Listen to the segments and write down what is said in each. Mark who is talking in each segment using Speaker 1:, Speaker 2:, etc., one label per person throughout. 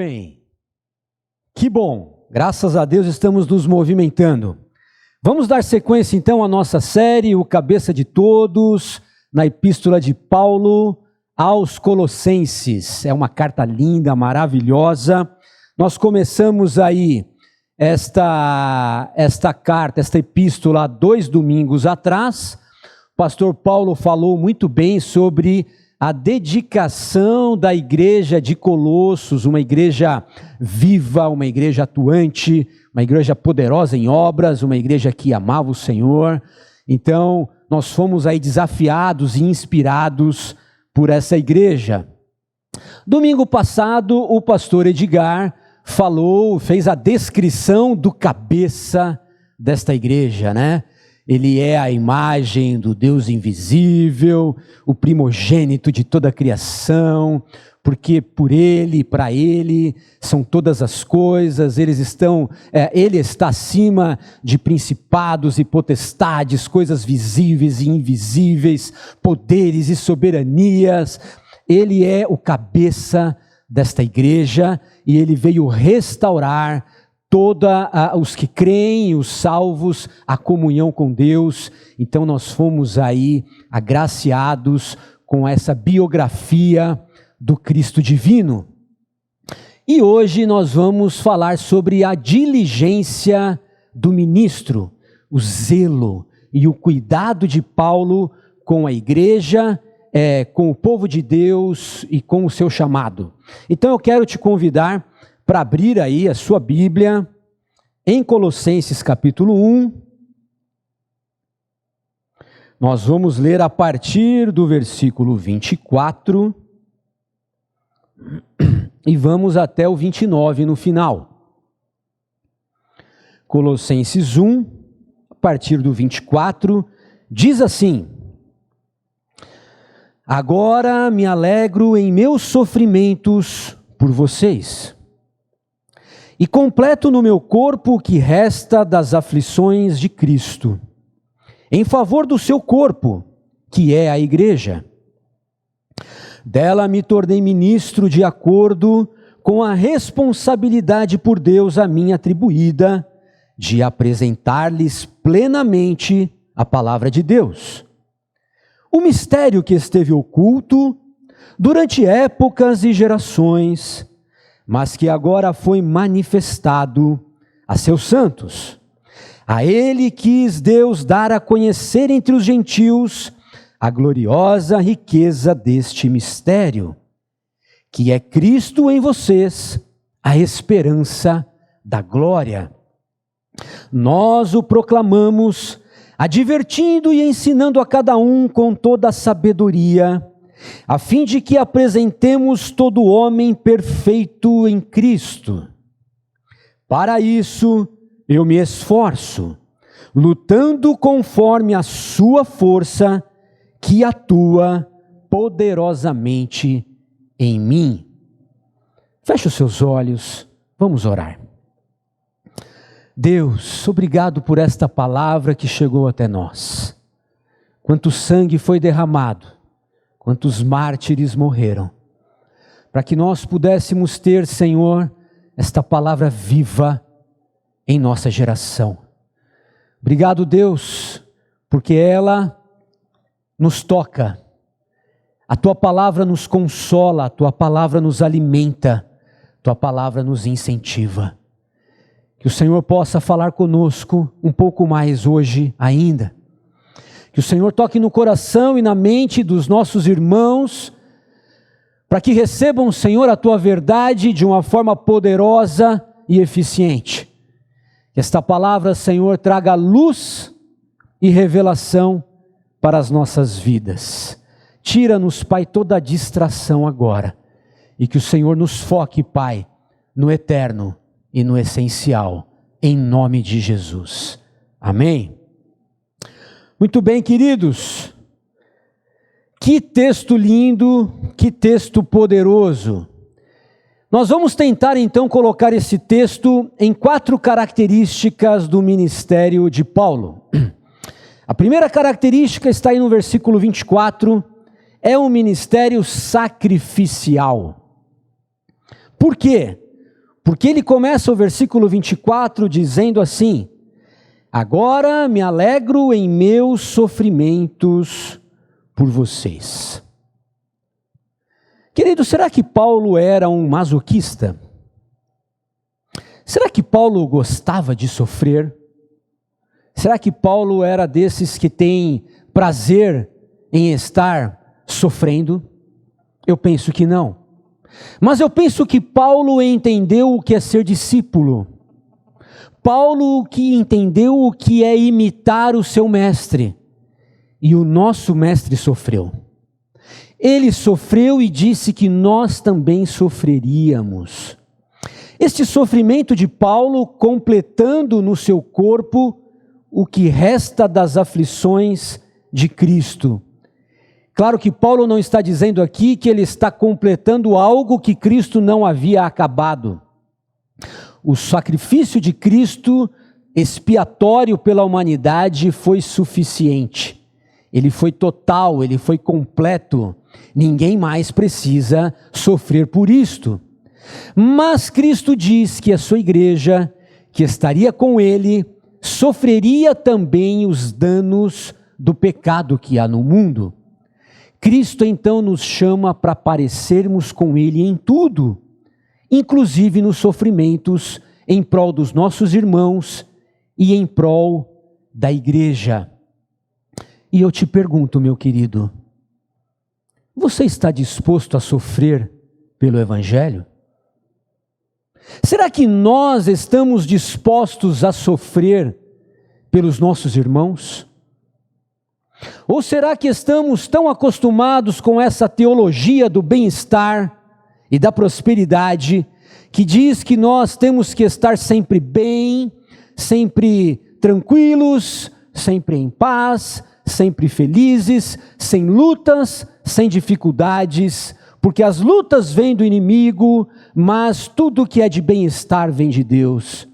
Speaker 1: bem, que bom, graças a Deus estamos nos movimentando. Vamos dar sequência então à nossa série, o Cabeça de Todos, na Epístola de Paulo aos Colossenses. É uma carta linda, maravilhosa. Nós começamos aí esta carta, esta epístola, 2 domingos atrás. O pastor Paulo falou muito bem sobre a dedicação da igreja de Colossos, uma igreja viva, uma igreja atuante, uma igreja poderosa em obras, uma igreja que amava o Senhor. Então, nós fomos aí desafiados e inspirados por essa igreja. Domingo passado, o pastor Edgar fez a descrição do cabeça desta igreja, né? Ele é a imagem do Deus invisível, o primogênito de toda a criação, porque por Ele e para Ele são todas as coisas, Ele está acima de principados e potestades, coisas visíveis e invisíveis, poderes e soberanias. Ele é o cabeça desta igreja e Ele veio restaurar os que creem, os salvos, a comunhão com Deus. Então nós fomos aí agraciados com essa biografia do Cristo divino. E hoje nós vamos falar sobre a diligência do ministro, o zelo e o cuidado de Paulo com a igreja, com o povo de Deus e com o seu chamado. Então eu quero te convidar para abrir aí a sua Bíblia em Colossenses capítulo 1. Nós vamos ler a partir do versículo 24 e vamos até o 29 no final. Colossenses 1, a partir do 24, diz assim: Agora me alegro em meus sofrimentos por vocês, e completo no meu corpo o que resta das aflições de Cristo, em favor do seu corpo, que é a igreja. Dela me tornei ministro de acordo com a responsabilidade por Deus a mim atribuída, de apresentar-lhes plenamente a palavra de Deus. O mistério que esteve oculto durante épocas e gerações, mas que agora foi manifestado a seus santos. A ele quis Deus dar a conhecer entre os gentios a gloriosa riqueza deste mistério, que é Cristo em vocês, a esperança da glória. Nós o proclamamos, advertindo e ensinando a cada um com toda a sabedoria, a fim de que apresentemos todo homem perfeito em Cristo. Para isso, eu me esforço, lutando conforme a sua força, que atua poderosamente em mim. Feche os seus olhos, vamos orar. Deus, obrigado por esta palavra que chegou até nós. Quanto sangue foi derramado, quantos mártires morreram, para que nós pudéssemos ter, Senhor, esta palavra viva em nossa geração. Obrigado, Deus, porque ela nos toca, a Tua palavra nos consola, a Tua palavra nos alimenta, a Tua palavra nos incentiva. Que o Senhor possa falar conosco um pouco mais hoje ainda. Que o Senhor toque no coração e na mente dos nossos irmãos, para que recebam, Senhor, a Tua verdade de uma forma poderosa e eficiente. Que esta palavra, Senhor, traga luz e revelação para as nossas vidas. Tira-nos, Pai, toda a distração agora, e que o Senhor nos foque, Pai, no eterno e no essencial, em nome de Jesus. Amém? Muito bem, queridos, que texto lindo, que texto poderoso. Nós vamos tentar então colocar esse texto em 4 características do ministério de Paulo. A primeira característica está aí no versículo 24, é um ministério sacrificial. Por quê? Porque ele começa o versículo 24 dizendo assim: agora me alegro em meus sofrimentos por vocês. Querido, será que Paulo era um masoquista? Será que Paulo gostava de sofrer? Será que Paulo era desses que tem prazer em estar sofrendo? Eu penso que não. Mas eu penso que Paulo entendeu o que é ser discípulo. Paulo que entendeu o que é imitar o seu mestre. E o nosso mestre sofreu. Ele sofreu e disse que nós também sofreríamos. Este sofrimento de Paulo, completando no seu corpo o que resta das aflições de Cristo. Claro que Paulo não está dizendo aqui que ele está completando algo que Cristo não havia acabado. O sacrifício de Cristo, expiatório pela humanidade, foi suficiente. Ele foi total, ele foi completo. Ninguém mais precisa sofrer por isto. Mas Cristo diz que a sua igreja, que estaria com ele, sofreria também os danos do pecado que há no mundo. Cristo então nos chama para parecermos com ele em tudo, inclusive nos sofrimentos, em prol dos nossos irmãos e em prol da igreja. E eu te pergunto, meu querido, você está disposto a sofrer pelo Evangelho? Será que nós estamos dispostos a sofrer pelos nossos irmãos? Ou será que estamos tão acostumados com essa teologia do bem-estar e da prosperidade, que diz que nós temos que estar sempre bem, sempre tranquilos, sempre em paz, sempre felizes, sem lutas, sem dificuldades, porque as lutas vêm do inimigo, mas tudo que é de bem-estar vem de Deus.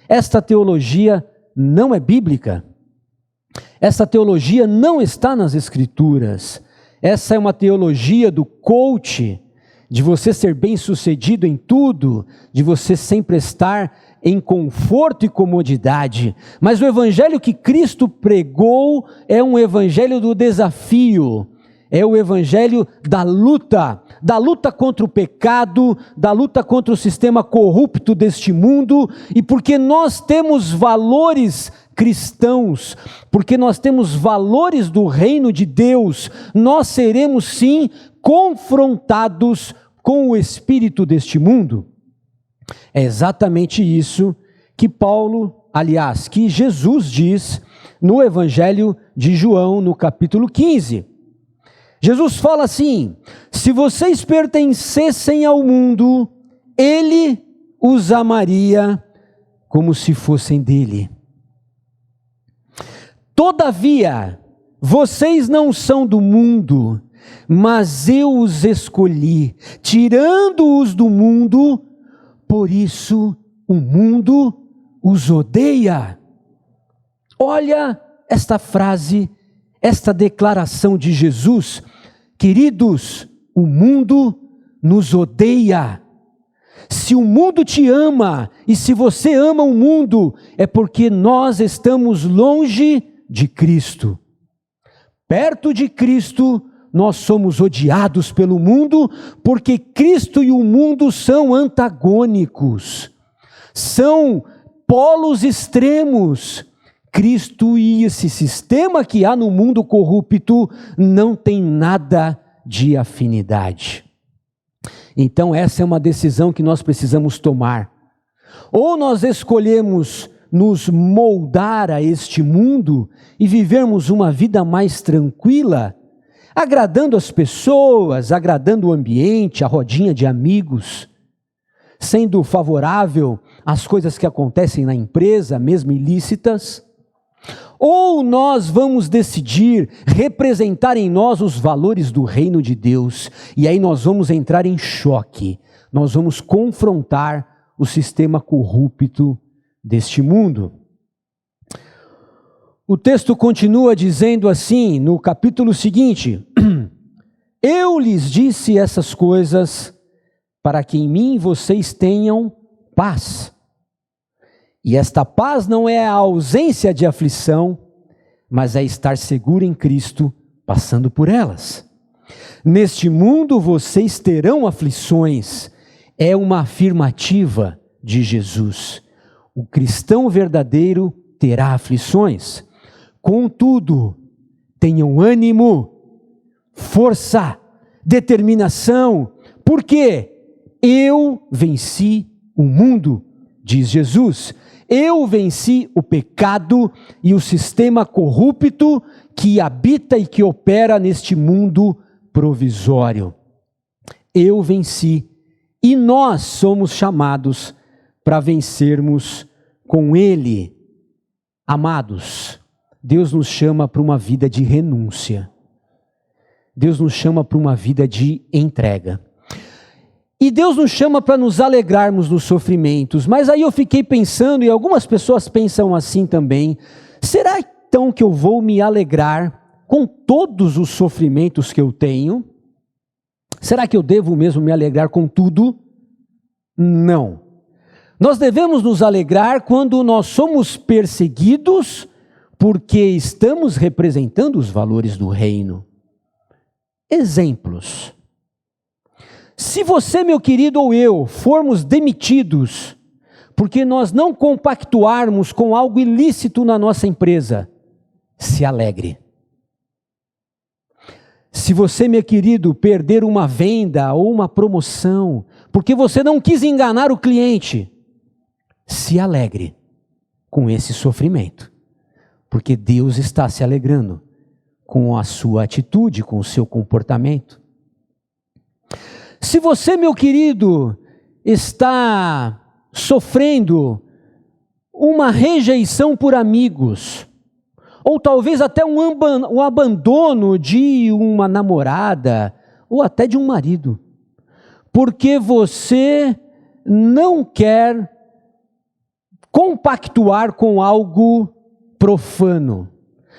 Speaker 1: Esta teologia não é bíblica. Essa teologia não está nas Escrituras. Essa é uma teologia do coach, de você ser bem-sucedido em tudo, de você sempre estar em conforto e comodidade. Mas o evangelho que Cristo pregou é um evangelho do desafio, é o evangelho da luta contra o pecado, da luta contra o sistema corrupto deste mundo, e porque nós temos valores cristãos, porque nós temos valores do reino de Deus, nós seremos sim confrontados com o espírito deste mundo. É exatamente isso que que Jesus diz no Evangelho de João, no capítulo 15. Jesus fala assim: se vocês pertencessem ao mundo, ele os amaria como se fossem dele. Todavia, vocês não são do mundo, mas eu os escolhi, tirando-os do mundo, por isso o mundo os odeia. Olha esta frase, esta declaração de Jesus: queridos, o mundo nos odeia. Se o mundo te ama, e se você ama o mundo, é porque nós estamos longe de Cristo. Perto de Cristo, nós somos odiados pelo mundo, porque Cristo e o mundo são antagônicos, são polos extremos. Cristo e esse sistema que há no mundo corrupto não tem nada de afinidade. Então essa é uma decisão que nós precisamos tomar. Ou nós escolhemos nos moldar a este mundo e vivermos uma vida mais tranquila, agradando as pessoas, agradando o ambiente, a rodinha de amigos, sendo favorável às coisas que acontecem na empresa, mesmo ilícitas. Ou nós vamos decidir representar em nós os valores do reino de Deus, e aí nós vamos entrar em choque, nós vamos confrontar o sistema corrupto deste mundo. O texto continua dizendo assim, no capítulo seguinte: eu lhes disse essas coisas para que em mim vocês tenham paz. E esta paz não é a ausência de aflição, mas é estar seguro em Cristo, passando por elas. Neste mundo vocês terão aflições, é uma afirmativa de Jesus. O cristão verdadeiro terá aflições. Contudo, tenham ânimo, força, determinação, porque eu venci o mundo, diz Jesus. Eu venci o pecado e o sistema corrupto que habita e que opera neste mundo provisório. Eu venci e nós somos chamados para vencermos com Ele. Amados, Deus nos chama para uma vida de renúncia. Deus nos chama para uma vida de entrega. E Deus nos chama para nos alegrarmos nos sofrimentos. Mas aí eu fiquei pensando, e algumas pessoas pensam assim também, será então que eu vou me alegrar com todos os sofrimentos que eu tenho? Será que eu devo mesmo me alegrar com tudo? Não. Nós devemos nos alegrar quando nós somos perseguidos porque estamos representando os valores do reino. Exemplos. Se você, meu querido, ou eu, formos demitidos porque nós não compactuarmos com algo ilícito na nossa empresa, se alegre. Se você, meu querido, perder uma venda ou uma promoção porque você não quis enganar o cliente, se alegre com esse sofrimento, porque Deus está se alegrando com a sua atitude, com o seu comportamento. Se você, meu querido, está sofrendo uma rejeição por amigos, ou talvez até um abandono de uma namorada, ou até de um marido, porque você não quer compactuar com algo profano,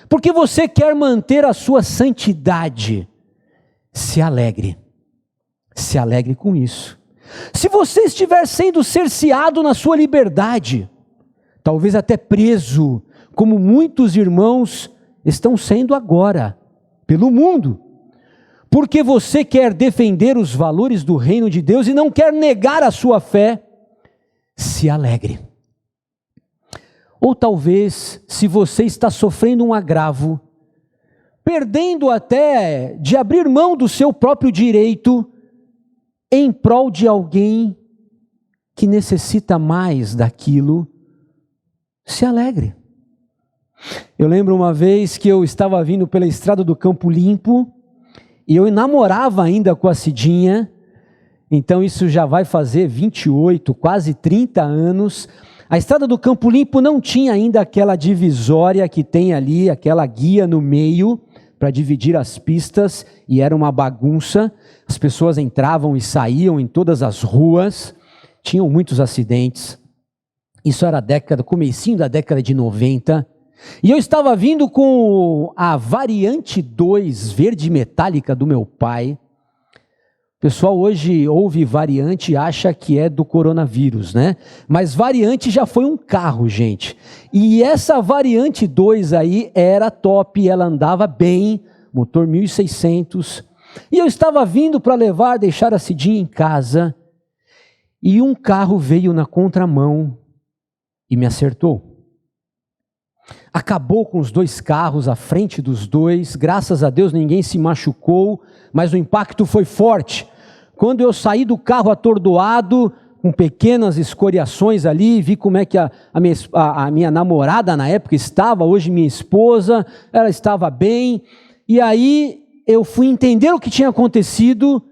Speaker 1: porque você quer manter a sua santidade, se alegre. Se alegre com isso. Se você estiver sendo cerceado na sua liberdade, talvez até preso, como muitos irmãos estão sendo agora, pelo mundo, porque você quer defender os valores do reino de Deus e não quer negar a sua fé, se alegre. Ou talvez, se você está sofrendo um agravo, perdendo até de abrir mão do seu próprio direito, em prol de alguém que necessita mais daquilo, se alegre. Eu lembro uma vez que eu estava vindo pela estrada do Campo Limpo, e eu namorava ainda com a Cidinha, então isso já vai fazer 28, quase 30 anos. A estrada do Campo Limpo não tinha ainda aquela divisória que tem ali, aquela guia no meio, para dividir as pistas, e era uma bagunça. As pessoas entravam e saíam em todas as ruas, tinham muitos acidentes. Isso era comecinho da década de 90. E eu estava vindo com a Variante 2 verde metálica do meu pai. O pessoal hoje ouve Variante e acha que é do coronavírus, né? Mas Variante já foi um carro, gente. E essa Variante 2 aí era top, ela andava bem, motor 1600. E eu estava vindo para deixar a Cidinha em casa, e um carro veio na contramão e me acertou. Acabou com os dois carros à frente dos dois, graças a Deus ninguém se machucou, mas o impacto foi forte. Quando eu saí do carro atordoado, com pequenas escoriações ali, vi como é que a minha namorada na época estava, hoje minha esposa, ela estava bem, e aí eu fui entender o que tinha acontecido.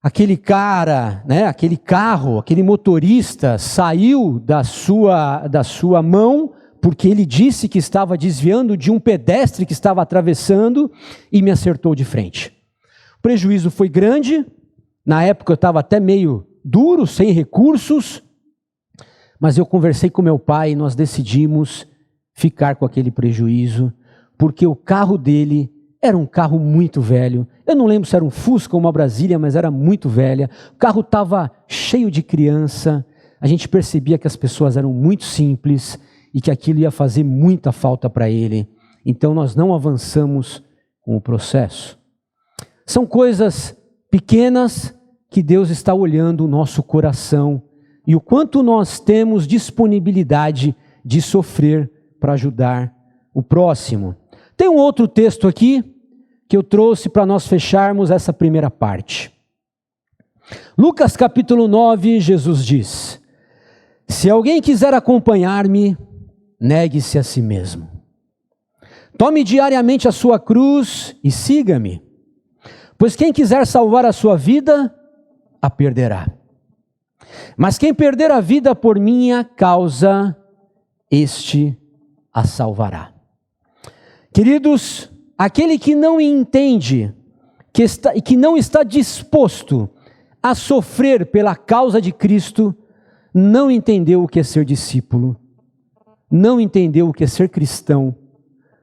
Speaker 1: Aquele cara, né, aquele carro, aquele motorista saiu da sua mão, porque ele disse que estava desviando de um pedestre que estava atravessando e me acertou de frente. O prejuízo foi grande, na época eu estava até meio duro, sem recursos, mas eu conversei com meu pai e nós decidimos ficar com aquele prejuízo, porque o carro dele era um carro muito velho. Eu não lembro se era um Fusca ou uma Brasília, mas era muito velha. O carro estava cheio de criança, a gente percebia que as pessoas eram muito simples e que aquilo ia fazer muita falta para ele. Então nós não avançamos com o processo. São coisas pequenas que Deus está olhando o nosso coração e o quanto nós temos disponibilidade de sofrer para ajudar o próximo. Tem um outro texto aqui que eu trouxe para nós fecharmos essa primeira parte. Lucas capítulo 9, Jesus diz: se alguém quiser acompanhar-me, negue-se a si mesmo. Tome diariamente a sua cruz e siga-me. Pois quem quiser salvar a sua vida, a perderá. Mas quem perder a vida por minha causa, este a salvará. Queridos, aquele que não entende, que não está disposto a sofrer pela causa de Cristo, não entendeu o que é ser discípulo, não entendeu o que é ser cristão,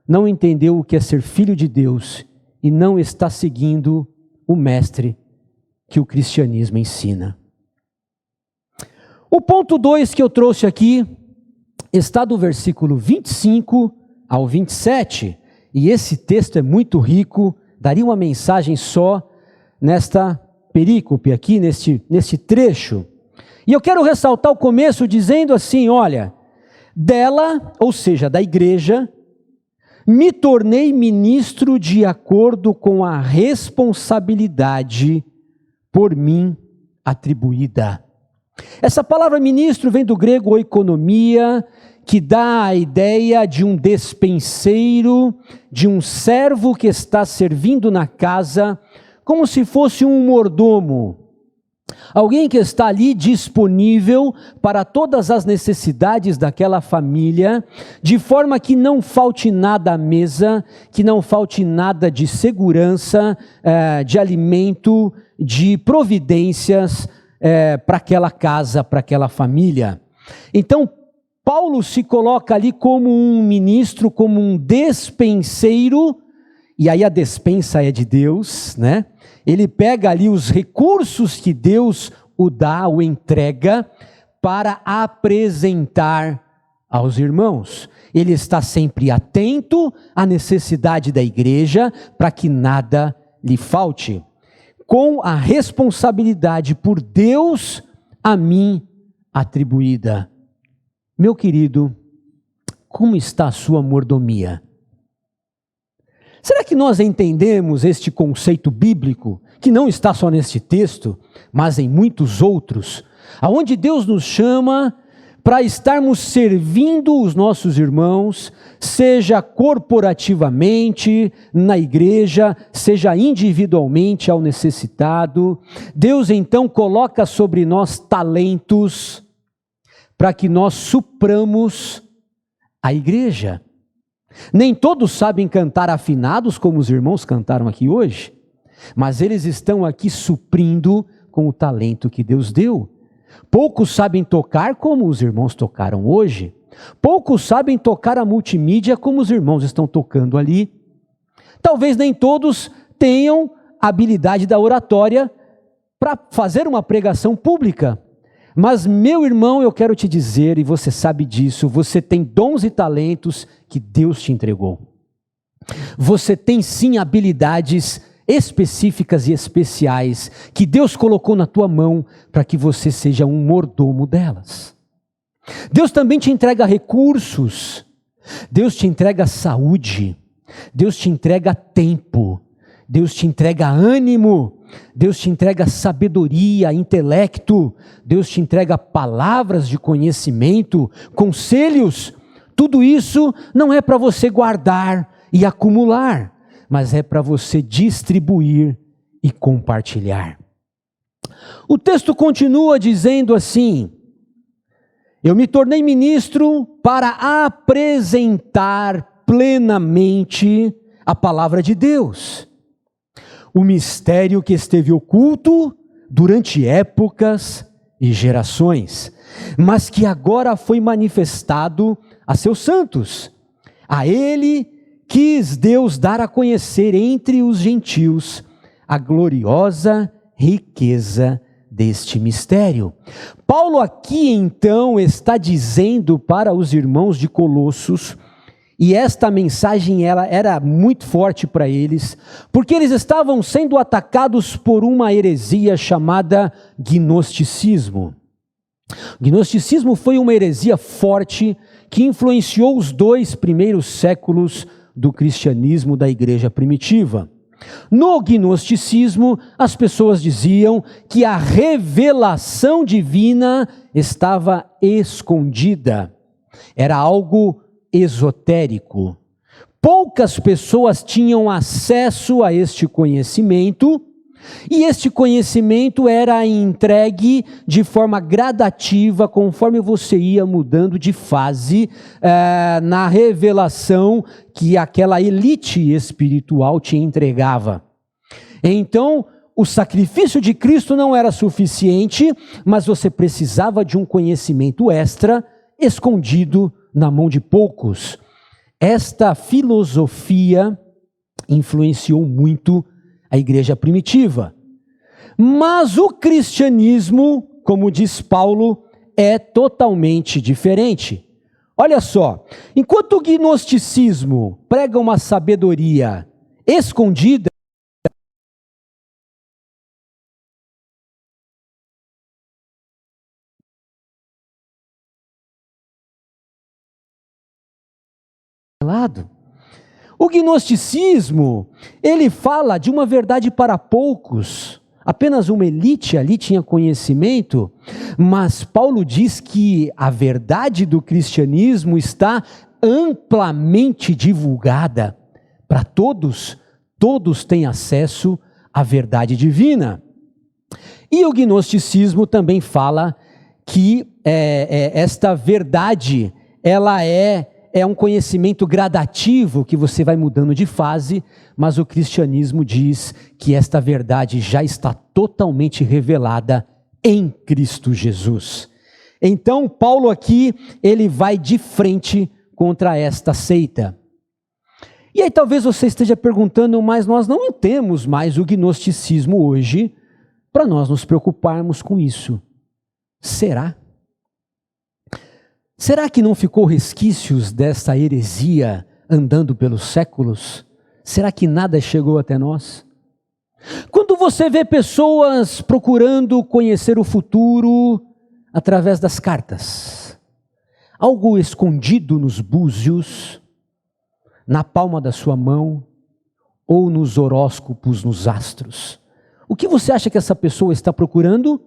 Speaker 1: não entendeu o que é ser filho de Deus e não está seguindo o mestre que o cristianismo ensina. O ponto 2 que eu trouxe aqui está do versículo 25 ao 27, e esse texto é muito rico, daria uma mensagem só nesta perícope aqui, neste trecho. E eu quero ressaltar o começo dizendo assim, olha, dela, ou seja, da igreja, me tornei ministro de acordo com a responsabilidade por mim atribuída. Essa palavra ministro vem do grego oikonomia, que dá a ideia de um despenseiro, de um servo que está servindo na casa, como se fosse um mordomo. Alguém que está ali disponível para todas as necessidades daquela família, de forma que não falte nada à mesa, que não falte nada de segurança, de alimento, de providências para aquela casa, para aquela família. Então, Paulo se coloca ali como um ministro, como um despenseiro, e aí a despensa é de Deus, né? Ele pega ali os recursos que Deus o dá, o entrega, para apresentar aos irmãos. Ele está sempre atento à necessidade da igreja, para que nada lhe falte. Com a responsabilidade por Deus a mim atribuída. Meu querido, como está a sua mordomia? Será que nós entendemos este conceito bíblico, que não está só neste texto, mas em muitos outros, aonde Deus nos chama para estarmos servindo os nossos irmãos, seja corporativamente, na igreja, seja individualmente ao necessitado. Deus então coloca sobre nós talentos para que nós supramos a igreja. Nem todos sabem cantar afinados como os irmãos cantaram aqui hoje, mas eles estão aqui suprindo com o talento que Deus deu. Poucos sabem tocar como os irmãos tocaram hoje. Poucos sabem tocar a multimídia como os irmãos estão tocando ali. Talvez nem todos tenham a habilidade da oratória para fazer uma pregação pública. Mas, meu irmão, eu quero te dizer, e você sabe disso, você tem dons e talentos que Deus te entregou. Você tem sim habilidades específicas e especiais que Deus colocou na tua mão para que você seja um mordomo delas. Deus também te entrega recursos, Deus te entrega saúde, Deus te entrega tempo, Deus te entrega ânimo, Deus te entrega sabedoria, intelecto, Deus te entrega palavras de conhecimento, conselhos. Tudo isso não é para você guardar e acumular, mas é para você distribuir e compartilhar. O texto continua dizendo assim: eu me tornei ministro para apresentar plenamente a palavra de Deus. O mistério que esteve oculto durante épocas e gerações, mas que agora foi manifestado a seus santos. A ele quis Deus dar a conhecer entre os gentios a gloriosa riqueza deste mistério. Paulo aqui então está dizendo para os irmãos de Colossos, e esta mensagem ela era muito forte para eles, porque eles estavam sendo atacados por uma heresia chamada gnosticismo. O gnosticismo foi uma heresia forte que influenciou os 2 primeiros séculos do cristianismo da igreja primitiva. No gnosticismo, as pessoas diziam que a revelação divina estava escondida. Era algo esotérico. Poucas pessoas tinham acesso a este conhecimento, e este conhecimento era entregue de forma gradativa, conforme você ia mudando de fase na revelação que aquela elite espiritual te entregava. Então, o sacrifício de Cristo não era suficiente, mas você precisava de um conhecimento extra, escondido na mão de poucos. Esta filosofia influenciou muito a igreja primitiva. Mas o cristianismo, como diz Paulo, é totalmente diferente. Olha só, enquanto o gnosticismo prega uma sabedoria escondida, o gnosticismo, ele fala de uma verdade para poucos. Apenas uma elite ali tinha conhecimento, mas Paulo diz que a verdade do cristianismo está amplamente divulgada para todos. Todos têm acesso à verdade divina. E o gnosticismo também fala que esta verdade, ela é um conhecimento gradativo que você vai mudando de fase, mas o cristianismo diz que esta verdade já está totalmente revelada em Cristo Jesus. Então, Paulo aqui, ele vai de frente contra esta seita. E aí talvez você esteja perguntando, mas nós não temos mais o gnosticismo hoje para nós nos preocuparmos com isso. Será? Será que não ficou resquícios dessa heresia andando pelos séculos? Será que nada chegou até nós? Quando você vê pessoas procurando conhecer o futuro através das cartas, algo escondido nos búzios, na palma da sua mão ou nos horóscopos, nos astros, o que você acha que essa pessoa está procurando?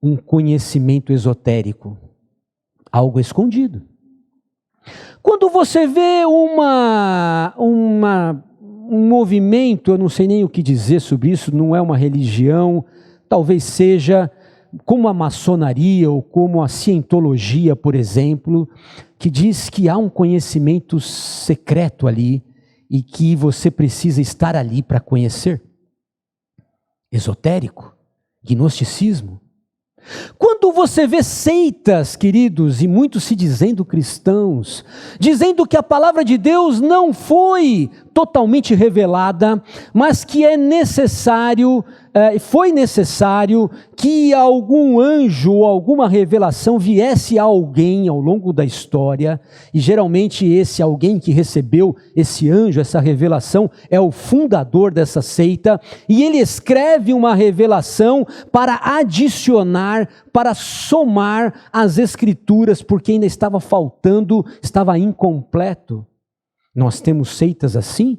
Speaker 1: Um conhecimento esotérico. Algo escondido. Quando você vê um movimento, eu não sei nem o que dizer sobre isso, não é uma religião, talvez seja como a maçonaria ou como a cientologia, por exemplo, que diz que há um conhecimento secreto ali e que você precisa estar ali para conhecer. Esotérico, gnosticismo. Quando você vê seitas, queridos, e muitos se dizendo cristãos, dizendo que a palavra de Deus não foi totalmente revelada, mas que foi necessário que algum anjo ou alguma revelação viesse a alguém ao longo da história, e geralmente esse alguém que recebeu esse anjo, essa revelação, é o fundador dessa seita, e ele escreve uma revelação para adicionar, para somar as escrituras, porque ainda estava faltando, estava incompleto. Nós temos seitas assim,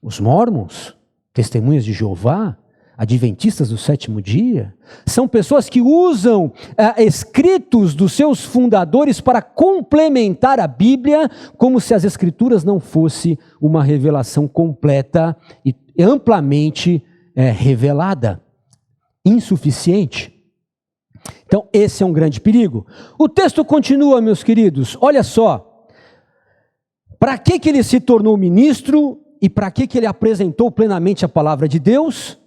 Speaker 1: os mórmons, testemunhas de Jeová, adventistas do sétimo dia, são pessoas que usam escritos dos seus fundadores para complementar a Bíblia, como se as escrituras não fosse uma revelação completa e amplamente revelada, insuficiente. Então esse é um grande perigo. O texto continua, meus queridos, olha só. Para que ele se tornou ministro e para que ele apresentou plenamente a palavra de Deus?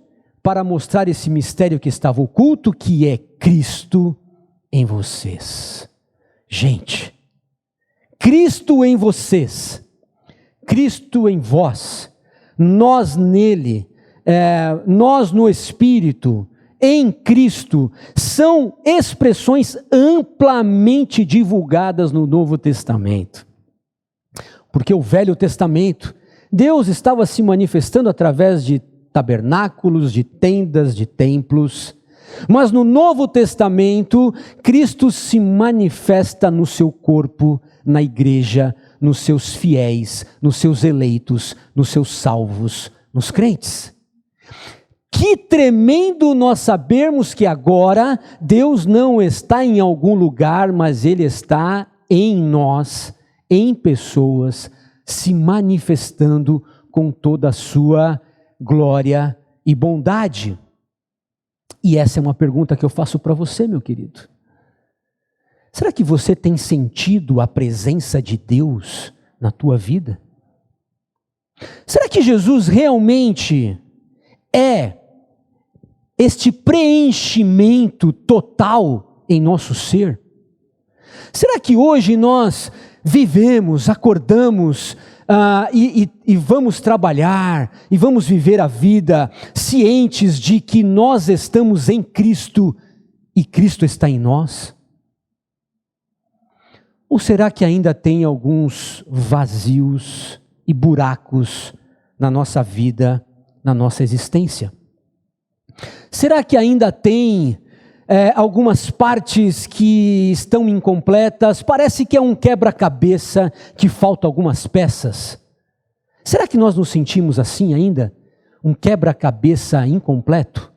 Speaker 1: Para mostrar esse mistério que estava oculto, que é Cristo em vocês. Gente, Cristo em vocês, Cristo em vós, nós nele, nós no Espírito, em Cristo são expressões amplamente divulgadas no Novo Testamento. Porque o Velho Testamento, Deus estava se manifestando através de tabernáculos, de tendas, de templos. Mas no Novo Testamento, Cristo se manifesta no seu corpo, na igreja, nos seus fiéis, nos seus eleitos, nos seus salvos, nos crentes. Que tremendo nós sabermos que agora Deus não está em algum lugar, mas Ele está em nós, em pessoas, se manifestando com toda a sua glória e bondade. E essa é uma pergunta que eu faço para você, meu querido. Será que você tem sentido a presença de Deus na tua vida? Será que Jesus realmente é este preenchimento total em nosso ser? Será que hoje nós vivemos, acordamos e vamos trabalhar e vamos viver a vida cientes de que nós estamos em Cristo e Cristo está em nós? Ou será que ainda tem alguns vazios e buracos na nossa vida, na nossa existência? Será que ainda tem algumas partes que estão incompletas? Parece que é um quebra-cabeça que falta algumas peças. Será que nós nos sentimos assim ainda? Um quebra-cabeça incompleto?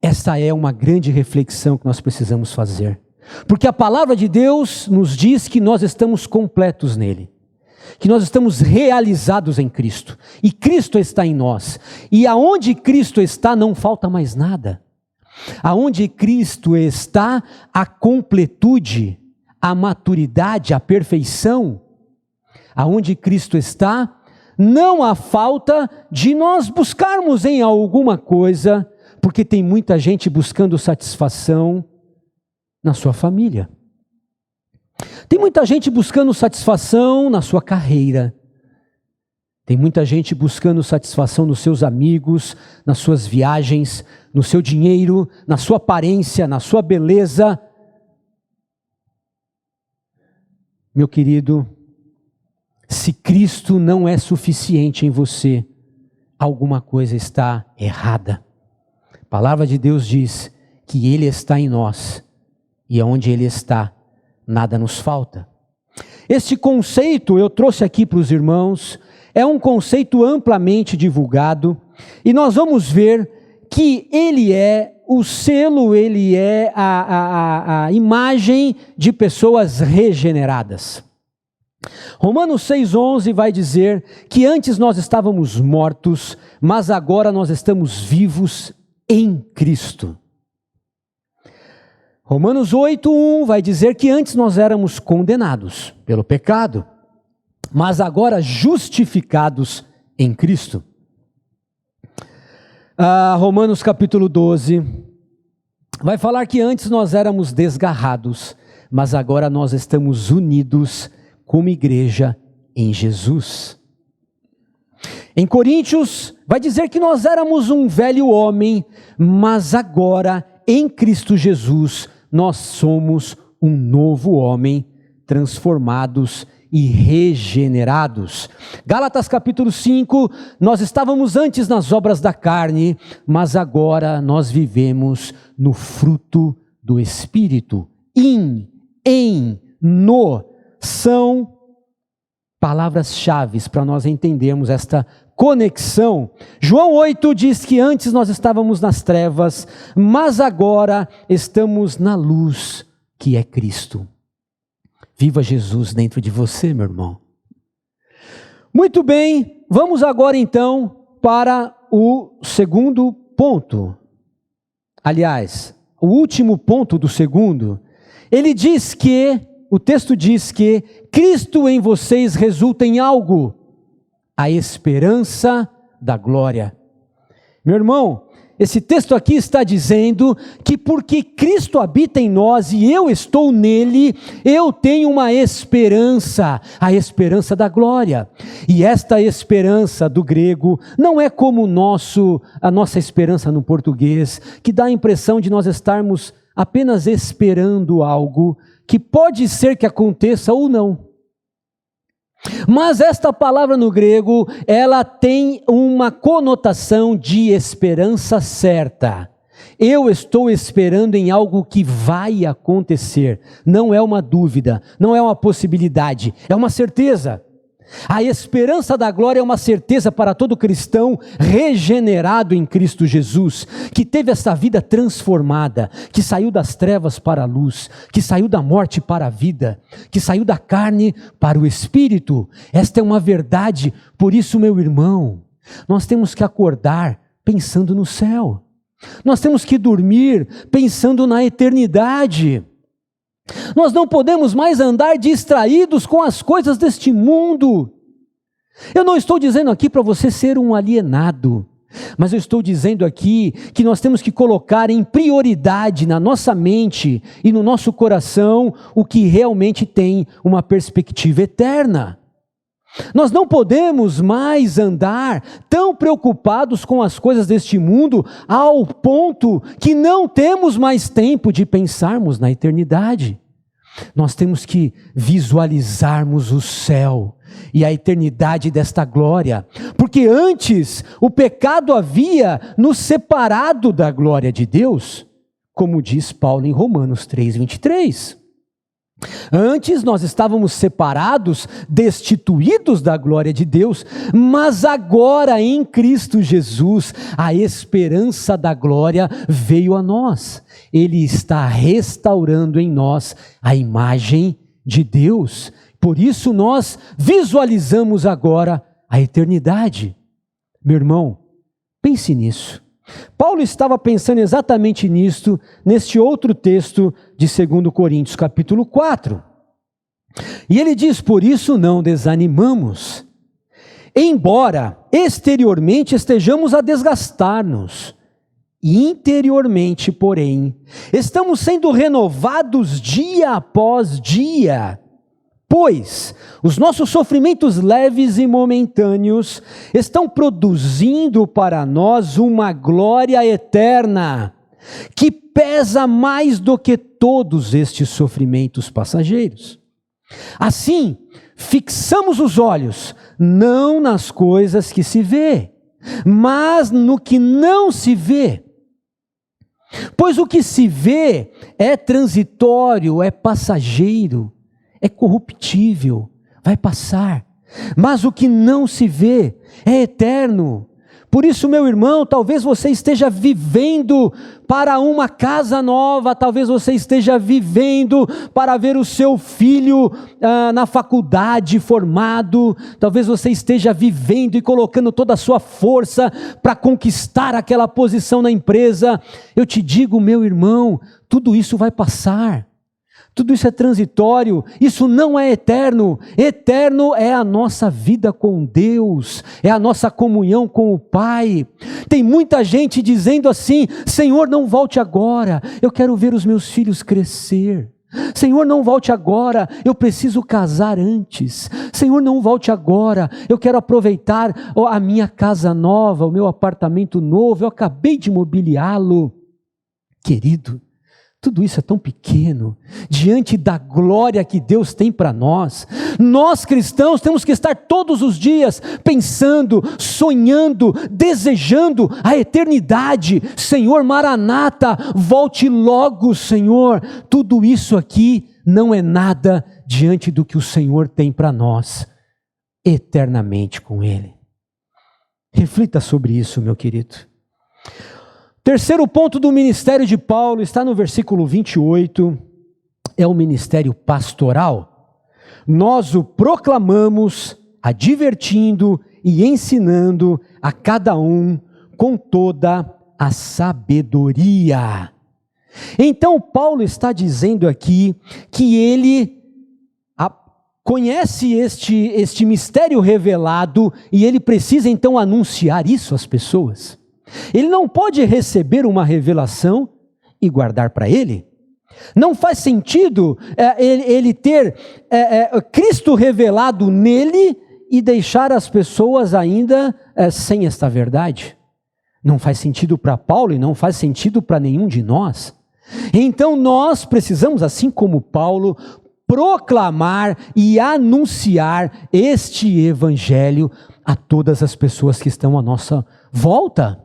Speaker 1: Essa é uma grande reflexão que nós precisamos fazer. Porque a palavra de Deus nos diz que nós estamos completos nele, que nós estamos realizados em Cristo, e Cristo está em nós, e aonde Cristo está não falta mais nada. Aonde Cristo está, a completude, a maturidade, a perfeição. Aonde Cristo está, não há falta de nós buscarmos em alguma coisa, porque tem muita gente buscando satisfação na sua família. Tem muita gente buscando satisfação na sua carreira. Tem muita gente buscando satisfação nos seus amigos, nas suas viagens, no seu dinheiro, na sua aparência, na sua beleza. Meu querido, se Cristo não é suficiente em você, alguma coisa está errada. A palavra de Deus diz que Ele está em nós, e onde Ele está, nada nos falta. Este conceito eu trouxe aqui para os irmãos, é um conceito amplamente divulgado, e nós vamos ver que ele é o selo, ele é a imagem de pessoas regeneradas. Romanos 6,11 vai dizer que antes nós estávamos mortos, mas agora nós estamos vivos em Cristo. Romanos 8,1 vai dizer que antes nós éramos condenados pelo pecado, mas agora justificados em Cristo. Romanos capítulo 12 vai falar que antes nós éramos desgarrados, mas agora nós estamos unidos como igreja em Jesus. Em Coríntios vai dizer que nós éramos um velho homem, mas agora em Cristo Jesus nós somos um novo homem, transformados e regenerados. Gálatas capítulo 5, nós estávamos antes nas obras da carne, mas agora nós vivemos no fruto do Espírito. Em, no, são palavras-chave para nós entendermos esta conexão. João 8 diz que antes nós estávamos nas trevas, mas agora estamos na luz, que é Cristo. Viva Jesus dentro de você, meu irmão. Muito bem, vamos agora então para o segundo ponto. Aliás, o último ponto do segundo. Ele diz que, o texto diz que Cristo em vocês resulta em algo, a esperança da glória. Meu irmão, esse texto aqui está dizendo que porque Cristo habita em nós e eu estou nele, eu tenho uma esperança, a esperança da glória. E esta esperança do grego não é como a nossa esperança no português, que dá a impressão de nós estarmos apenas esperando algo que pode ser que aconteça ou não. Mas esta palavra no grego, ela tem uma conotação de esperança certa. Eu estou esperando em algo que vai acontecer. Não é uma dúvida, não é uma possibilidade, é uma certeza. A esperança da glória é uma certeza para todo cristão regenerado em Cristo Jesus, que teve essa vida transformada, que saiu das trevas para a luz, que saiu da morte para a vida, que saiu da carne para o espírito. Esta é uma verdade, por isso, meu irmão, nós temos que acordar pensando no céu. Nós temos que dormir pensando na eternidade. Nós não podemos mais andar distraídos com as coisas deste mundo. Eu não estou dizendo aqui para você ser um alienado, mas eu estou dizendo aqui que nós temos que colocar em prioridade na nossa mente e no nosso coração o que realmente tem uma perspectiva eterna. Nós não podemos mais andar tão preocupados com as coisas deste mundo ao ponto que não temos mais tempo de pensarmos na eternidade. Nós temos que visualizarmos o céu e a eternidade desta glória, porque antes o pecado havia nos separado da glória de Deus, como diz Paulo em Romanos 3:23. Antes nós estávamos separados, destituídos da glória de Deus, mas agora em Cristo Jesus, a esperança da glória veio a nós. Ele está restaurando em nós a imagem de Deus. Por isso nós visualizamos agora a eternidade. Meu irmão, pense nisso. Paulo estava pensando exatamente nisto, neste outro texto de 2 Coríntios capítulo 4. E ele diz, por isso não desanimamos, embora exteriormente estejamos a desgastar-nos, interiormente, porém, estamos sendo renovados dia após dia, pois os nossos sofrimentos leves e momentâneos estão produzindo para nós uma glória eterna, que pesa mais do que todos estes sofrimentos passageiros. Assim, fixamos os olhos, não nas coisas que se vê, mas no que não se vê. Pois o que se vê é transitório, é passageiro, é corruptível, vai passar, mas o que não se vê é eterno. Por isso, meu irmão, talvez você esteja vivendo para uma casa nova, talvez você esteja vivendo para ver o seu filho na faculdade formado, talvez você esteja vivendo e colocando toda a sua força para conquistar aquela posição na empresa. Eu te digo, meu irmão, tudo isso vai passar. Tudo isso é transitório, isso não é eterno. Eterno é a nossa vida com Deus, é a nossa comunhão com o Pai. Tem muita gente dizendo assim, Senhor, não volte agora, eu quero ver os meus filhos crescer. Senhor, não volte agora, eu preciso casar antes. Senhor, não volte agora, eu quero aproveitar a minha casa nova, o meu apartamento novo, eu acabei de mobiliá-lo. Querido, tudo isso é tão pequeno, diante da glória que Deus tem para nós. Nós cristãos temos que estar todos os dias pensando, sonhando, desejando a eternidade. Senhor, Maranata, volte logo, Senhor. Tudo isso aqui não é nada diante do que o Senhor tem para nós, eternamente com Ele. Reflita sobre isso, meu querido. Terceiro ponto do ministério de Paulo está no versículo 28, é o ministério pastoral. Nós o proclamamos, advertindo e ensinando a cada um com toda a sabedoria. Então Paulo está dizendo aqui que ele conhece este mistério revelado e ele precisa então anunciar isso às pessoas. Ele não pode receber uma revelação e guardar para ele. Não faz sentido ele ter Cristo revelado nele e deixar as pessoas ainda sem esta verdade. Não faz sentido para Paulo e não faz sentido para nenhum de nós. Então nós precisamos, assim como Paulo, proclamar e anunciar este evangelho a todas as pessoas que estão à nossa volta.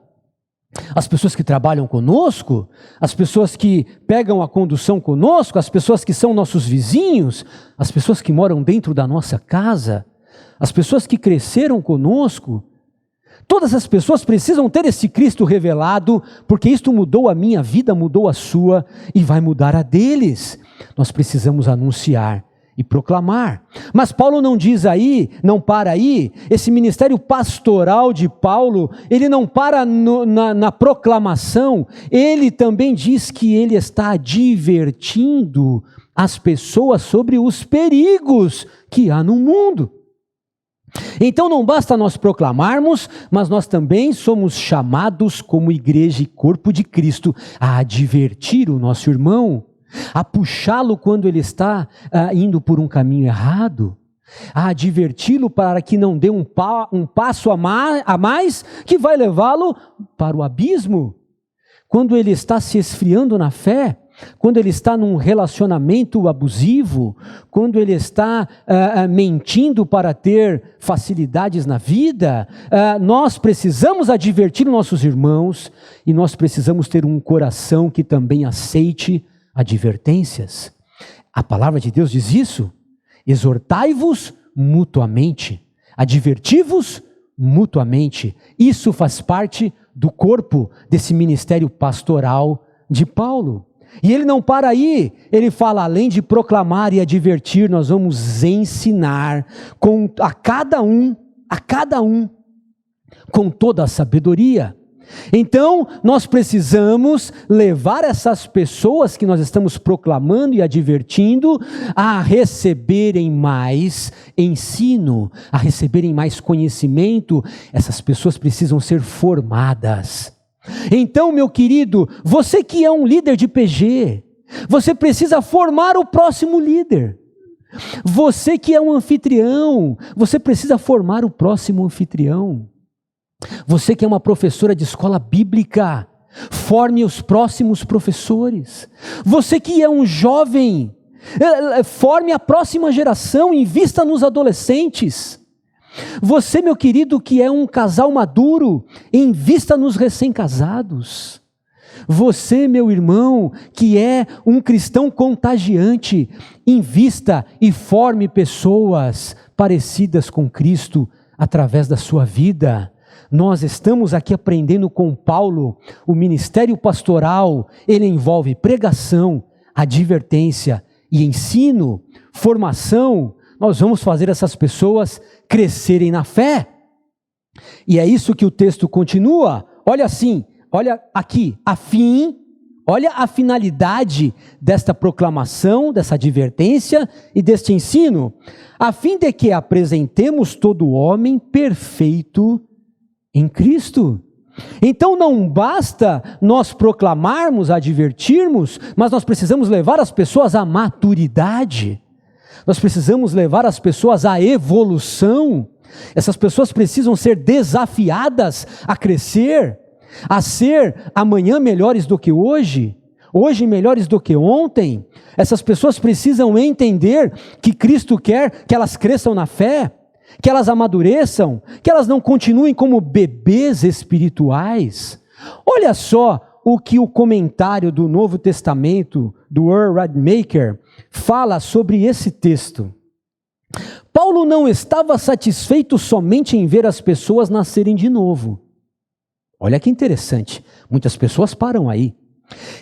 Speaker 1: As pessoas que trabalham conosco, as pessoas que pegam a condução conosco, as pessoas que são nossos vizinhos, as pessoas que moram dentro da nossa casa, as pessoas que cresceram conosco. Todas as pessoas precisam ter esse Cristo revelado, porque isto mudou a minha vida, mudou a sua e vai mudar a deles. Nós precisamos anunciar e proclamar. Mas Paulo não diz aí, não para aí. Esse ministério pastoral de Paulo, ele não para na proclamação, ele também diz que ele está advertindo as pessoas sobre os perigos que há no mundo. Então não basta nós proclamarmos, mas nós também somos chamados como igreja e corpo de Cristo a advertir o nosso irmão, a puxá-lo quando ele está indo por um caminho errado, a adverti-lo para que não dê um passo a mais que vai levá-lo para o abismo. Quando ele está se esfriando na fé, quando ele está num relacionamento abusivo, quando ele está mentindo para ter facilidades na vida, nós precisamos advertir nossos irmãos e nós precisamos ter um coração que também aceite advertências. A palavra de Deus diz isso: exortai-vos mutuamente, adverti-vos mutuamente. Isso faz parte do corpo desse ministério pastoral de Paulo. E ele não para aí, ele fala, além de proclamar e advertir, nós vamos ensinar a cada um, com toda a sabedoria. Então, nós precisamos levar essas pessoas que nós estamos proclamando e advertindo a receberem mais ensino, a receberem mais conhecimento. Essas pessoas precisam ser formadas. Então, meu querido, você que é um líder de PG, você precisa formar o próximo líder. Você que é um anfitrião, você precisa formar o próximo anfitrião. Você que é uma professora de escola bíblica, forme os próximos professores. Você que é um jovem, forme a próxima geração, invista nos adolescentes. Você, meu querido, que é um casal maduro, invista nos recém-casados. Você, meu irmão, que é um cristão contagiante, invista e forme pessoas parecidas com Cristo através da sua vida. Nós estamos aqui aprendendo com Paulo, o ministério pastoral, ele envolve pregação, advertência e ensino, formação. Nós vamos fazer essas pessoas crescerem na fé. E é isso que o texto continua. Olha assim, olha aqui, olha a finalidade desta proclamação, dessa advertência e deste ensino, a fim de que apresentemos todo homem perfeito em Cristo. Então não basta nós proclamarmos, advertirmos, mas nós precisamos levar as pessoas à maturidade. Nós precisamos levar as pessoas à evolução. Essas pessoas precisam ser desafiadas a crescer, a ser amanhã melhores do que hoje melhores do que ontem. Essas pessoas precisam entender que Cristo quer que elas cresçam na fé, que elas amadureçam, que elas não continuem como bebês espirituais. Olha só o que o comentário do Novo Testamento, do Earl Radmacher, fala sobre esse texto. Paulo não estava satisfeito somente em ver as pessoas nascerem de novo. Olha que interessante, muitas pessoas param aí.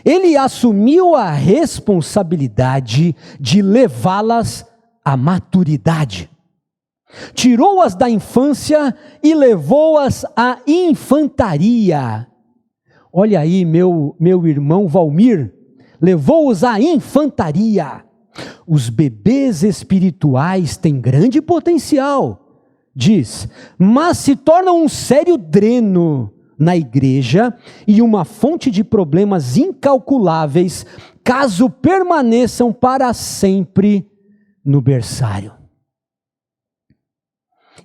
Speaker 1: Ele assumiu a responsabilidade de levá-las à maturidade. Tirou-as da infância e levou-as à infantaria. Olha aí, meu irmão Valmir, levou-os à infantaria. Os bebês espirituais têm grande potencial, diz, mas se tornam um sério dreno na igreja e uma fonte de problemas incalculáveis, caso permaneçam para sempre no berçário.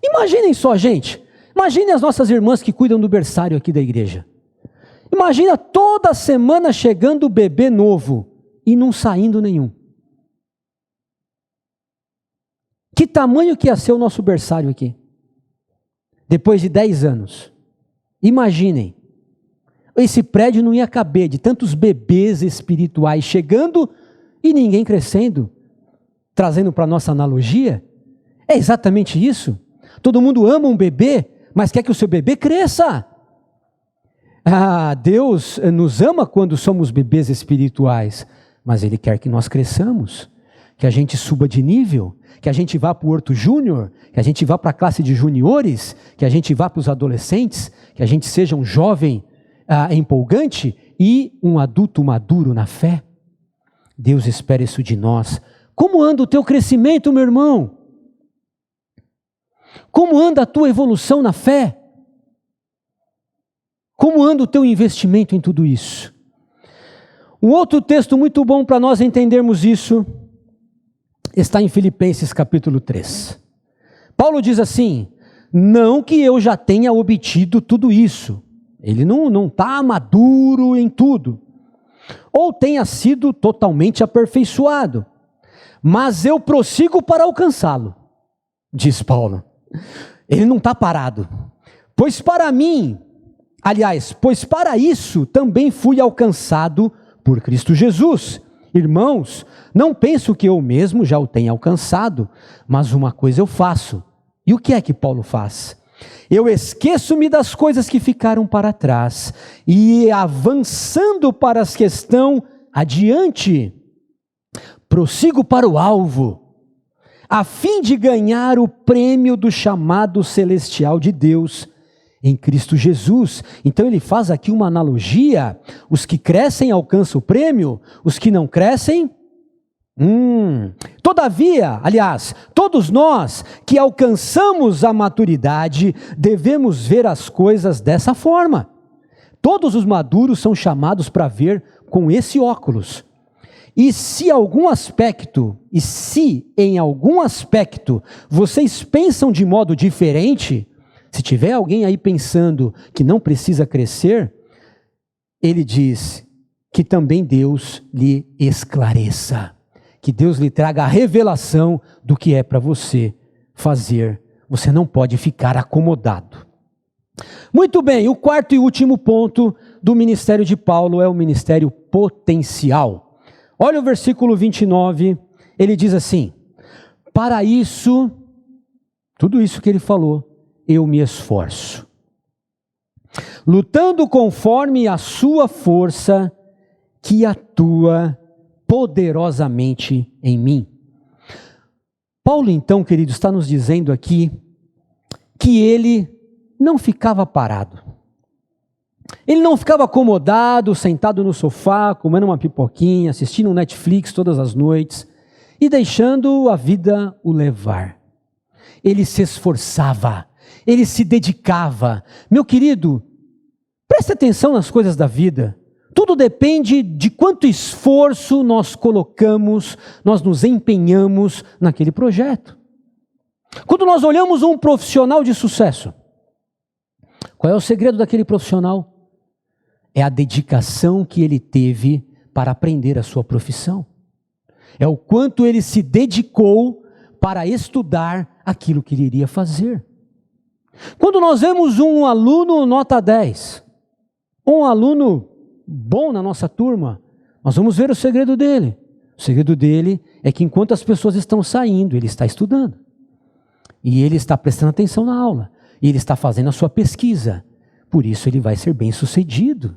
Speaker 1: Imaginem só, gente. Imaginem as nossas irmãs que cuidam do berçário aqui da igreja. Imagina toda semana chegando bebê novo e não saindo nenhum. Que tamanho que ia ser o nosso berçário aqui? Depois de 10 anos. Imaginem. Esse prédio não ia caber de tantos bebês espirituais chegando e ninguém crescendo. Trazendo para a nossa analogia, é exatamente isso. Todo mundo ama um bebê, mas quer que o seu bebê cresça. Deus nos ama quando somos bebês espirituais, mas Ele quer que nós cresçamos, que a gente suba de nível, que a gente vá para o Horto Júnior, que a gente vá para a classe de juniores, que a gente vá para os adolescentes, que a gente seja um jovem empolgante e um adulto maduro na fé. Deus espera isso de nós. Como anda o teu crescimento, meu irmão? Como anda a tua evolução na fé? Como anda o teu investimento em tudo isso? Um outro texto muito bom para nós entendermos isso está em Filipenses capítulo 3. Paulo diz assim: não que eu já tenha obtido tudo isso. Ele não está maduro em tudo. Ou tenha sido totalmente aperfeiçoado. Mas eu prossigo para alcançá-lo, diz Paulo. Ele não está parado. Pois para isso também fui alcançado por Cristo Jesus. Irmãos, não penso que eu mesmo já o tenha alcançado, mas uma coisa eu faço. E o que é que Paulo faz? Eu esqueço-me das coisas que ficaram para trás e avançando para as que estão adiante, prossigo para o alvo, a fim de ganhar o prêmio do chamado celestial de Deus em Cristo Jesus. Então ele faz aqui uma analogia: os que crescem alcançam o prêmio, os que não crescem, Todavia, todos nós que alcançamos a maturidade, devemos ver as coisas dessa forma. Todos os maduros são chamados para ver com esse óculos. E se em algum aspecto vocês pensam de modo diferente, se tiver alguém aí pensando que não precisa crescer, ele diz que também Deus lhe esclareça, que Deus lhe traga a revelação do que é para você fazer. Você não pode ficar acomodado. Muito bem, o quarto e último ponto do ministério de Paulo é o ministério potencial. Olha o versículo 29, ele diz assim: para isso, tudo isso que ele falou, eu me esforço, lutando conforme a sua força que atua poderosamente em mim. Paulo, então, querido, está nos dizendo aqui que ele não ficava parado. Ele não ficava acomodado, sentado no sofá, comendo uma pipoquinha, assistindo um Netflix todas as noites e deixando a vida o levar. Ele se esforçava, ele se dedicava. Meu querido, preste atenção nas coisas da vida. Tudo depende de quanto esforço nós colocamos, nós nos empenhamos naquele projeto. Quando nós olhamos um profissional de sucesso, qual é o segredo daquele profissional? É a dedicação que ele teve para aprender a sua profissão. É o quanto ele se dedicou para estudar aquilo que ele iria fazer. Quando nós vemos um aluno nota 10, um aluno bom na nossa turma, nós vamos ver o segredo dele. O segredo dele é que enquanto as pessoas estão saindo, ele está estudando. E ele está prestando atenção na aula. E ele está fazendo a sua pesquisa. Por isso ele vai ser bem sucedido.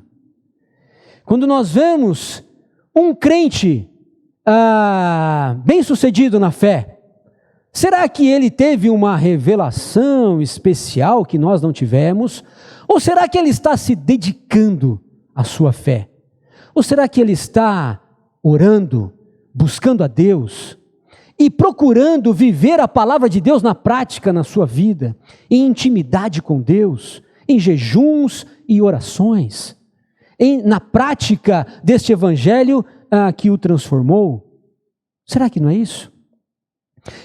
Speaker 1: Quando nós vemos um crente bem sucedido na fé, será que ele teve uma revelação especial que nós não tivemos? Ou será que ele está se dedicando à sua fé? Ou será que ele está orando, buscando a Deus e procurando viver a palavra de Deus na prática na sua vida, em intimidade com Deus, em jejuns e orações, na prática deste evangelho que o transformou. Será que não é isso?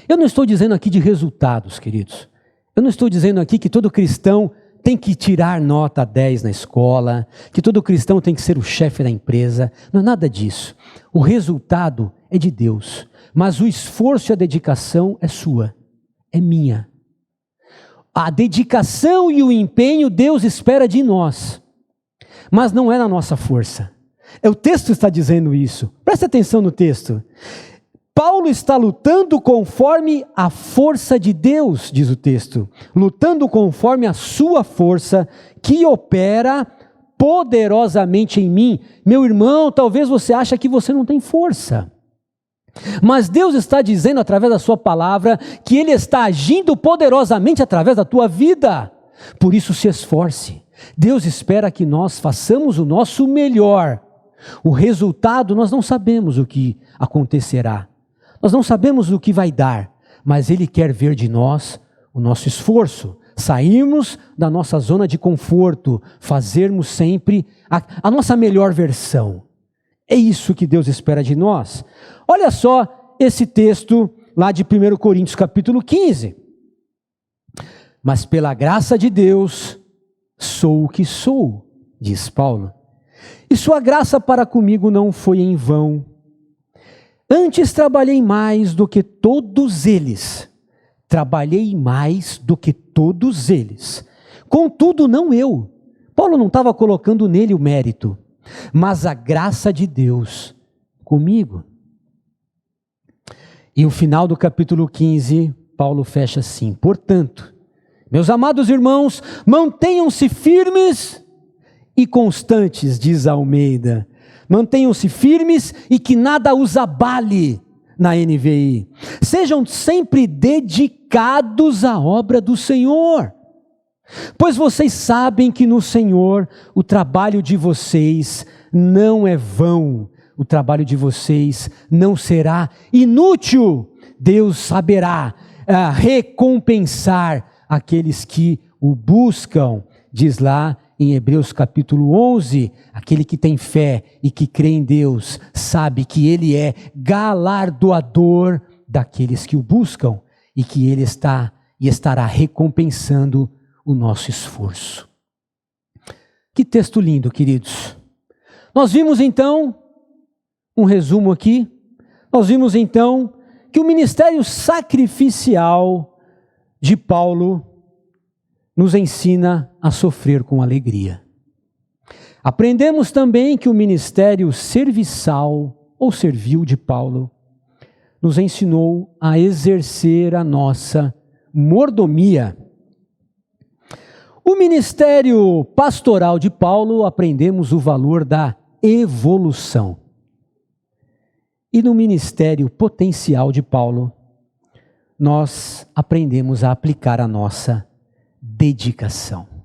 Speaker 1: Eu não estou dizendo aqui de resultados, queridos. Eu não estou dizendo aqui que todo cristão tem que tirar nota 10 na escola, que todo cristão tem que ser o chefe da empresa. Não é nada disso. O resultado é de Deus, mas o esforço e a dedicação é sua, é minha. A dedicação e o empenho Deus espera de nós, mas não é na nossa força. O texto está dizendo isso. Presta atenção no texto. Paulo está lutando conforme a força de Deus, diz o texto. Lutando conforme a sua força que opera poderosamente em mim. Meu irmão, talvez você ache que você não tem força. Mas Deus está dizendo através da sua palavra que Ele está agindo poderosamente através da tua vida. Por isso se esforce. Deus espera que nós façamos o nosso melhor. O resultado nós não sabemos o que acontecerá. Nós não sabemos o que vai dar, mas Ele quer ver de nós o nosso esforço, sairmos da nossa zona de conforto, fazermos sempre a nossa melhor versão. É isso que Deus espera de nós. Olha só esse texto lá de 1 Coríntios capítulo 15. Mas pela graça de Deus, sou o que sou, diz Paulo. E sua graça para comigo não foi em vão. Antes trabalhei mais do que todos eles. Trabalhei mais do que todos eles. Contudo, não eu. Paulo não estava colocando nele o mérito, mas a graça de Deus comigo. E o final do capítulo 15, Paulo fecha assim: portanto, meus amados irmãos, mantenham-se firmes e constantes, diz Almeida. Mantenham-se firmes e que nada os abale, na NVI. Sejam sempre dedicados à obra do Senhor, pois vocês sabem que no Senhor o trabalho de vocês não é vão, o trabalho de vocês não será inútil. Deus saberá recompensar aqueles que o buscam, diz lá em Hebreus capítulo 11, aquele que tem fé e que crê em Deus, sabe que Ele é galardoador daqueles que o buscam e que Ele está e estará recompensando o nosso esforço. Que texto lindo, queridos. Nós vimos então, um resumo aqui, nós vimos então que o ministério sacrificial de Paulo nos ensina a sofrer com alegria. Aprendemos também que o ministério serviçal ou servil de Paulo nos ensinou a exercer a nossa mordomia. O ministério pastoral de Paulo, aprendemos o valor da evolução. E no ministério potencial de Paulo, nós aprendemos a aplicar a nossa dedicação.